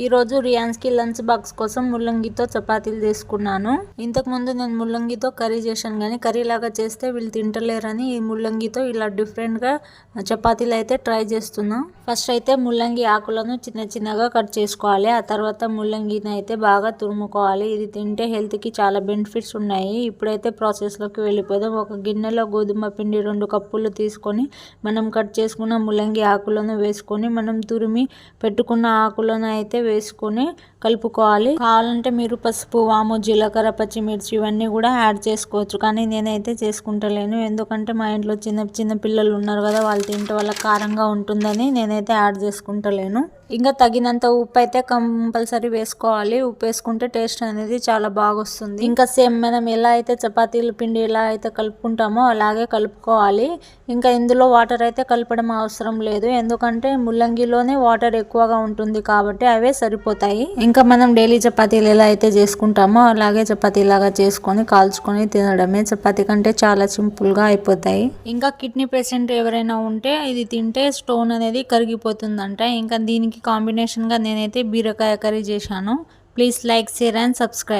ఈరోజు రియాన్స్కి lunch box కోసం ముల్లంగితో చపాతీలు చేసుకున్నాను. ఇంతకుముందు నేను ముల్లంగితో కర్రీ చేశాను కానీ కర్రీ లాగా చేస్తే వీళ్ళు తింటలేరని ఈ ముల్లంగితో ఇలా డిఫరెంట్గా చపాతీలు అయితే ట్రై చేస్తున్నా. ఫస్ట్ అయితే ముల్లంగి ఆకులను చిన్న చిన్నగా కట్ చేసుకోవాలి. ఆ తర్వాత ముల్లంగిని అయితే బాగా తురుముకోవాలి. ఇది తింటే హెల్త్కి చాలా బెనిఫిట్స్ ఉన్నాయి. ఇప్పుడైతే ప్రాసెస్లోకి వెళ్ళిపోదాం. ఒక గిన్నెలో గోధుమ పిండి 2 కప్పులు తీసుకొని మనం కట్ చేసుకున్న ముల్లంగి ఆకులను వేసుకొని మనం తురిమి పెట్టుకున్న ఆకులను అయితే వేసుకొని కలుపుకోవాలి. కావాలంటే మీరు పసుపు, వాము, జీలకర్ర, పచ్చిమిర్చి ఇవన్నీ కూడా యాడ్ చేసుకోవచ్చు. కానీ నేనైతే చేసుకుంటలేను. ఎందుకంటే మా ఇంట్లో చిన్న పిల్లలు ఉన్నారు కదా, వాళ్ళు తింటే వాళ్ళకి కారంగా ఉంటుందని నేనైతే యాడ్ చేసుకుంటలేను. ఇంకా తగినంత ఉప్పు అయితే కంపల్సరీ వేసుకోవాలి. ఉప్పు వేసుకుంటే టేస్ట్ అనేది చాలా బాగా వస్తుంది. ఇంకా సేమ్ మనం ఎలా అయితే చపాతీలు పిండి ఎలా అయితే కలుపుకుంటామో అలాగే కలుపుకోవాలి. ఇంకా ఇందులో వాటర్ అయితే కలపడం అవసరం లేదు. ఎందుకంటే ముల్లంగిలోనే వాటర్ ఎక్కువగా ఉంటుంది కాబట్టి అవే సరిపోతాయి. ఇంకా మనం డైలీ చపాతీలు ఎలా అయితే చేసుకుంటామో అలాగే చపాతీ లాగా చేసుకొని కాల్చుకొని తినడమే. చపాతీ కంటే చాలా సింపుల్గా అయిపోతాయి. ఇంకా కిడ్నీ పేషెంట్ ఎవరైనా ఉంటే ఇది తింటే స్టోన్ అనేది కరిగిపోతుందంట. ఇంకా దీనికి కాంబినేషన్గా నేనైతే బీరకాయ కర్రీ చేశాను. Please like, share and subscribe.